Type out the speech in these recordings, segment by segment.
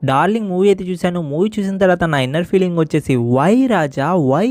Darling movie అయితే చూశాను. Movie చూసిన తర్వాత నా ఇన్నర్ ఫీలింగ్ వచ్చేసి వై రాజా వై,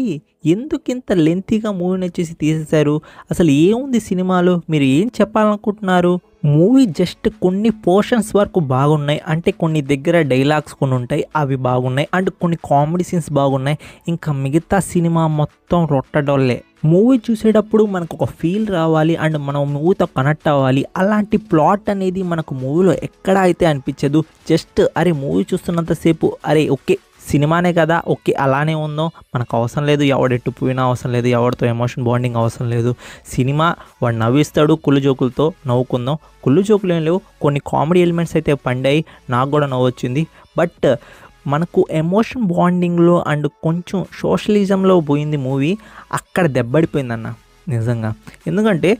ఎందుకింత లెంతీగా మూవీని వచ్చేసి తీసేశారు? అసలు ఏముంది సినిమాలో? మీరు ఏం చెప్పాలనుకుంటున్నారు? మూవీ జస్ట్ కొన్ని పోర్షన్స్ వరకు బాగున్నాయి. అంటే కొన్ని దగ్గర డైలాగ్స్ కొన్ని ఉంటాయి, అవి బాగున్నాయి. అండ్ కొన్ని కామెడీ సీన్స్ బాగున్నాయి. ఇంకా మిగతా సినిమా మొత్తం రొట్టడోళ్ళే. మూవీ చూసేటప్పుడు మనకు ఒక ఫీల్ రావాలి అండ్ మనం మూవీతో కనెక్ట్ అవ్వాలి. అలాంటి ప్లాట్ అనేది మనకు మూవీలో ఎక్కడ అయితే అనిపించదు. జస్ట్ అరే మూవీ చూస్తున్నంతసేపు అరే ఓకే సినిమానే కదా, ఓకే అలానే ఉందో, మనకు అవసరం లేదు ఎవడెట్టు పోయినా అవసరం లేదు, ఎవరితో ఎమోషన్ బాండింగ్ అవసరం లేదు. సినిమా వాడు నవ్విస్తాడు, కుళ్ళు జోకులతో నవ్వుకుందాం. కుళ్ళు జోకులు ఏం లేవు, కొన్ని కామెడీ ఎలిమెంట్స్ అయితే పండాయి, నాకు కూడా నవ్వు వచ్చింది. బట్ మనకు ఎమోషన్ బాండింగ్లో అండ్ కొంచెం సోషలిజంలో పోయింది మూవీ. అక్కడ దెబ్బడిపోయిందన్న నిజంగా. ఎందుకంటే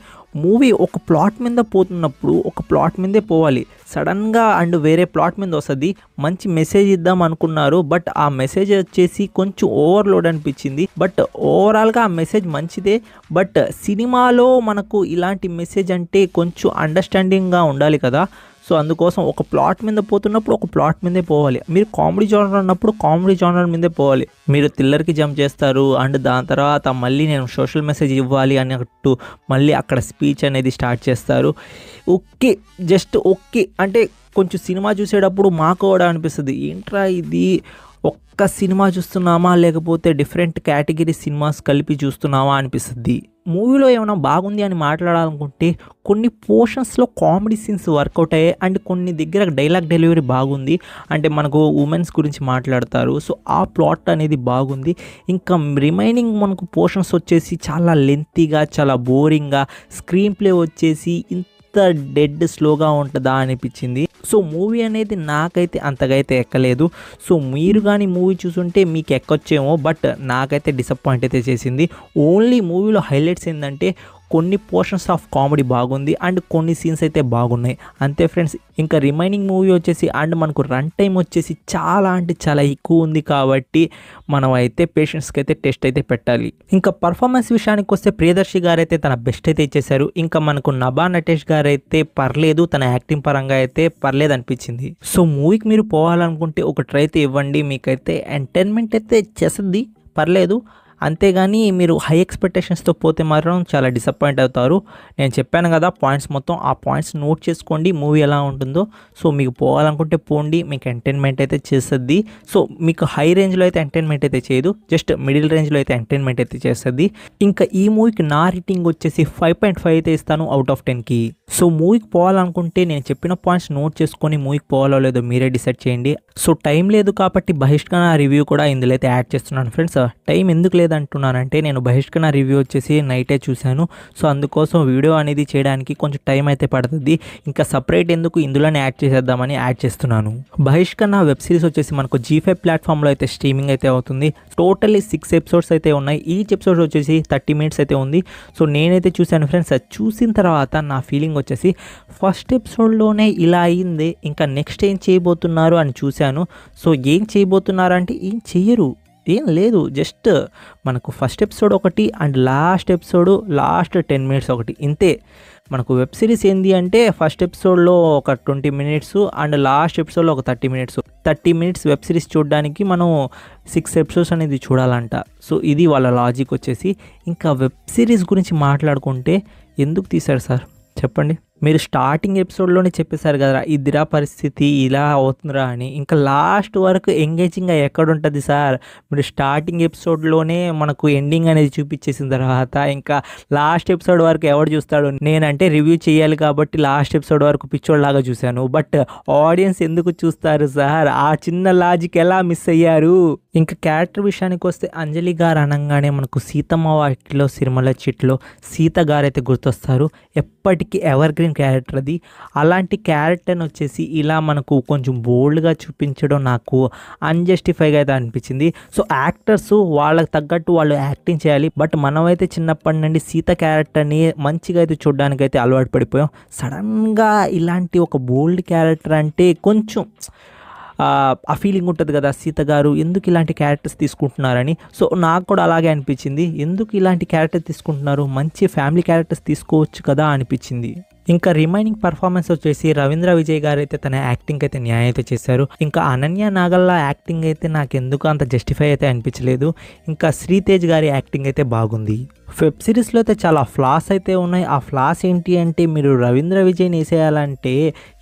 మూవీ ఒక ప్లాట్ మీద పోతున్నప్పుడు ఒక ప్లాట్ మీదే పోవాలి. సడన్గా అండ్ వేరే ప్లాట్ మీద వస్తుంది. మంచి మెసేజ్ ఇద్దాం అనుకున్నారు, బట్ ఆ మెసేజ్ వచ్చేసి కొంచెం ఓవర్లోడ్ అనిపించింది. బట్ ఓవరాల్గా ఆ మెసేజ్ మంచిదే. బట్ సినిమాలో మనకు ఇలాంటి మెసేజ్ అంటే కొంచెం అండర్స్టాండింగ్గా ఉండాలి కదా. సో అందుకోసం ఒక ప్లాట్ మీద పోతున్నప్పుడు ఒక ప్లాట్ మీదే పోవాలి. మీరు కామెడీ జానర్ అన్నప్పుడు కామెడీ జానర్ మీదే పోవాలి. మీరు థ్రిల్లర్కి జంప్ చేస్తారు అండ్ దాని తర్వాత మళ్ళీ నేను సోషల్ మెసేజ్ ఇవ్వాలి అన్నట్టు మళ్ళీ అక్కడ స్పీచ్ అనేది స్టార్ట్ చేస్తారు. ఓకే జస్ట్ ఓకే అంటే కొంచెం సినిమా చూసేటప్పుడు మాకు కూడా అనిపిస్తుంది, ఏంట్రా ఇది ఒక్క సినిమా చూస్తున్నామా లేకపోతే డిఫరెంట్ కేటగిరీ సినిమాస్ కలిపి చూస్తున్నామా అనిపిస్తుంది. మూవీలో ఏమైనా బాగుంది అని మాట్లాడాలనుకుంటే కొన్ని పోర్షన్స్లో కామెడీ సీన్స్ వర్కౌట్ అయ్యాయి అండ్ కొన్ని దగ్గర డైలాగ్ డెలివరీ బాగుంది. అంటే మనకు ఉమెన్స్ గురించి మాట్లాడతారు, సో ఆ ప్లాట్ అనేది బాగుంది. ఇంకా రిమైనింగ్ మనకు పోర్షన్స్ వచ్చేసి చాలా లెంతీగా, చాలా బోరింగ్గా, స్క్రీన్ ప్లే వచ్చేసి డెడ్ స్లోగా ఉంటుందా అనిపించింది. సో మూవీ అనేది నాకైతే అంతగా అయితే ఎక్కలేదు. సో మీరు కానీ మూవీ చూసుంటే మీకు ఎక్కొచ్చేమో, బట్ నాకైతే డిసప్పాయింట్ అయితే చేసింది. ఓన్లీ మూవీలో హైలైట్స్ ఏంటంటే కొన్ని పోర్షన్స్ ఆఫ్ కామెడీ బాగుంది అండ్ కొన్ని సీన్స్ అయితే బాగున్నాయి అంతే ఫ్రెండ్స్. ఇంకా రిమైనింగ్ మూవీ వచ్చేసి అండ్ మనకు రన్ టైం వచ్చేసి చాలా అంటే చాలా ఎక్కువ ఉంది కాబట్టి మనం అయితే పేషెంట్స్కి అయితే టెస్ట్ అయితే పెట్టాలి. ఇంకా పర్ఫార్మెన్స్ విషయానికి వస్తే ప్రియదర్శి గారు అయితే తన బెస్ట్ అయితే ఇచ్చేశారు. ఇంకా మనకు నభా నటేష్ గారు అయితే పర్లేదు, తన యాక్టింగ్ పరంగా అయితే పర్లేదు అనిపించింది. సో మూవీకి మీరు పోవాలనుకుంటే ఒక ట్రై అయితే ఇవ్వండి, మీకైతే ఎంటర్టైన్మెంట్ అయితే చేస్తుంది పర్లేదు. అంతేగాని మీరు హై ఎక్స్పెక్టేషన్స్తో పోతే మాత్రం చాలా డిసప్పాయింట్ అవుతారు. నేను చెప్పాను కదా పాయింట్స్ మొత్తం, ఆ పాయింట్స్ నోట్ చేసుకోండి మూవీ ఎలా ఉంటుందో. సో మీకు పోవాలనుకుంటే పోండి, మీకు ఎంటర్టైన్మెంట్ అయితే చేస్తుంది. సో మీకు హై రేంజ్లో అయితే ఎంటర్టైన్మెంట్ అయితే చేయదు, జస్ట్ మిడిల్ రేంజ్లో అయితే ఎంటర్టైన్మెంట్ అయితే చేస్తుంది. ఇంకా ఈ మూవీకి నా రేటింగ్ వచ్చేసి 5.5 అయితే ఇస్తాను అవుట్ ఆఫ్ 10కి. సో మూవీకి పోవాలనుకుంటే నేను చెప్పిన పాయింట్స్ నోట్ చేసుకొని మూవీకి పోవాలో లేదో మీరే డిసైడ్ చేయండి. సో టైం లేదు కాబట్టి బహిష్కరణ రివ్యూ కూడా ఇందులో అయితే యాడ్ చేస్తున్నాను ఫ్రెండ్స్. టైం ఎందుకు లేదంటున్నానంటే నేను బహిష్కరణ రివ్యూ వచ్చేసి నైటే చూశాను. సో అందుకోసం వీడియో అనేది చేయడానికి కొంచెం టైం అయితే పడుతుంది. ఇంకా సపరేట్ ఎందుకు ఇందులోనే యాడ్ చేసేద్దామని యాడ్ చేస్తున్నాను. బహిష్కరణ వెబ్ సిరీస్ వచ్చేసి మనకు G5 ప్లాట్ఫామ్లో అయితే స్ట్రీమింగ్ అయితే అవుతుంది. టోటల్లీ 6 ఎపిసోడ్స్ అయితే ఉన్నాయి. ఈచ్ ఎపిసోడ్ వచ్చేసి 30 మినిట్స్ అయితే ఉంది. సో నేనైతే చూశాను ఫ్రెండ్స్. చూసిన తర్వాత నా ఫీలింగ్ వచ్చేసి ఫస్ట్ ఎపిసోడ్లోనే ఇలా అయింది, ఇంకా నెక్స్ట్ ఏం చేయబోతున్నారు అని చూశాను. సో ఏం చేయబోతున్నారు అంటే ఏం చెయ్యరు, ఏం లేదు, జస్ట్ మనకు ఫస్ట్ ఎపిసోడ్ ఒకటి and last episode last 10 minutes ఒకటి ఇంతే. మనకు వెబ్ సిరీస్ ఏంది అంటే ఫస్ట్ ఎపిసోడ్లో ఒక 20 మినిట్స్ అండ్ లాస్ట్ ఎపిసోడ్లో ఒక 30 మినిట్స్ వెబ్ సిరీస్ చూడడానికి మనం 6 ఎపిసోడ్స్ అనేది చూడాలంట. సో ఇది వాళ్ళ లాజిక్ వచ్చేసి. ఇంకా వెబ్ సిరీస్ గురించి మాట్లాడుకుంటే ఎందుకు తీశారు సార్ చెప్పండి? మీరు స్టార్టింగ్ ఎపిసోడ్లోనే చెప్పేశారు కదా ఇదిరా పరిస్థితి ఇలా అవుతుందిరా అని. ఇంకా లాస్ట్ వరకు ఎంగేజింగ్గా ఎక్కడుంటుంది సార్? మీరు స్టార్టింగ్ ఎపిసోడ్లోనే మనకు ఎండింగ్ అనేది చూపించేసిన తర్వాత ఇంకా లాస్ట్ ఎపిసోడ్ వరకు ఎవడు చూస్తాడు? నేనంటే రివ్యూ చేయాలి కాబట్టి లాస్ట్ ఎపిసోడ్ వరకు పిచ్చోడ్లాగా చూశాను, బట్ ఆడియన్స్ ఎందుకు చూస్తారు సార్? ఆ చిన్న లాజిక్ ఎలా మిస్ అయ్యారు? ఇంకా క్యారెక్టర్ విషయానికి వస్తే అంజలి గారు అనగానే మనకు సీతమ్మ వాటిలో సిరిమల్ల చెట్లో సీత గారు అయితే గుర్తొస్తారు. ఎప్పటికీ ఎవర్ గ్రీన్ క్యారెక్టర్ అది. అలాంటి క్యారెక్టర్ని వచ్చేసి ఇలా మనకు కొంచెం బోల్డ్గా చూపించడం నాకు అన్జస్టిఫైగా అయితే అనిపించింది. సో యాక్టర్స్ వాళ్ళకి తగ్గట్టు వాళ్ళు యాక్టింగ్ చేయాలి, బట్ మనమైతే చిన్నప్పటి నుండి సీత క్యారెక్టర్ని మంచిగా అయితే చూడడానికి అయితే అలవాటు పడిపోయాం. సడన్గా ఇలాంటి ఒక బోల్డ్ క్యారెక్టర్ అంటే కొంచెం ఆ ఫీలింగ్ ఉంటుంది కదా, సీత గారు ఎందుకు ఇలాంటి క్యారెక్టర్స్ తీసుకుంటున్నారని. సో నాకు కూడా అలాగే అనిపించింది, ఎందుకు ఇలాంటి క్యారెక్టర్ తీసుకుంటున్నారు, మంచి ఫ్యామిలీ క్యారెక్టర్స్ తీసుకోవచ్చు కదా అనిపించింది. ఇంకా రిమైనింగ్ పర్ఫార్మెన్స్ వచ్చేసి రవీంద్ర విజయ్ గారు అయితే తన యాక్టింగ్ అయితే న్యాయం అయితే చేశారు. ఇంకా అనన్య నాగల్లా యాక్టింగ్ అయితే నాకు ఎందుకు అంత జస్టిఫై అయితే అనిపించలేదు. ఇంకా శ్రీతేజ్ గారి యాక్టింగ్ అయితే బాగుంది. వెబ్ సిరీస్లో అయితే చాలా ఫ్లాస్ అయితే ఉన్నాయి. ఆ ఫ్లాస్ ఏంటి అంటే మీరు రవీంద్ర విజయ్ని వేసేయాలంటే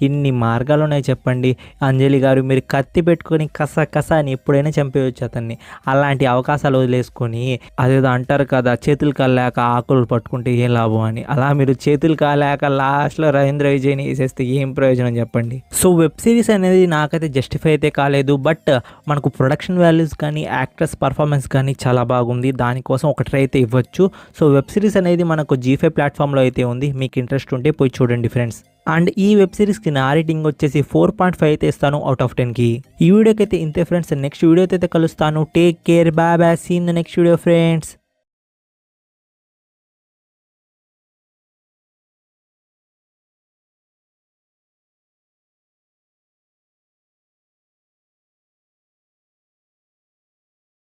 ఎన్ని మార్గాలు ఉన్నాయి చెప్పండి. అంజలి గారు మీరు కత్తి పెట్టుకొని కస అని ఎప్పుడైనా చంపేయచ్చు అతన్ని. అలాంటి అవకాశాలు వదిలేసుకొని అదేదో అంటారు కదా, చేతులు కాలేక ఆకులు పట్టుకుంటే ఏం లాభం అని, అలా మీరు చేతులు కాలేక లాస్ట్లో రవీంద్ర విజయ్ని వేసేస్తే ఏం ప్రయోజనం చెప్పండి. సో వెబ్ సిరీస్ అనేది నాకైతే జస్టిఫై అయితే కాలేదు. బట్ మనకు ప్రొడక్షన్ వాల్యూస్ కానీ యాక్ట్రెస్ పర్ఫార్మెన్స్ కానీ చాలా బాగుంది. దానికోసం ఒక ట్రై అయితే ఇవ్వచ్చు. సో వెబ్ సిరీస్ అనేది మనకు G5 ప్లాట్ఫామ్లో అయితే ఉంది. మీకు ఇంట్రెస్ట్ ఉంటే పోయి చూడండి ఫ్రెండ్స్. అండ్ ఈ వెబ్ సిరీస్కి నా రేటింగ్ వచ్చేసి 4.5 అయితే ఇస్తాను అవుట్ ఆఫ్ 10కి. ఈ వీడియోకి అయితే ఇంతే ఫ్రెండ్స్. నెక్స్ట్ వీడియోతో అయితే కలుస్తాను. Take care, bye bye, see in the next video friends.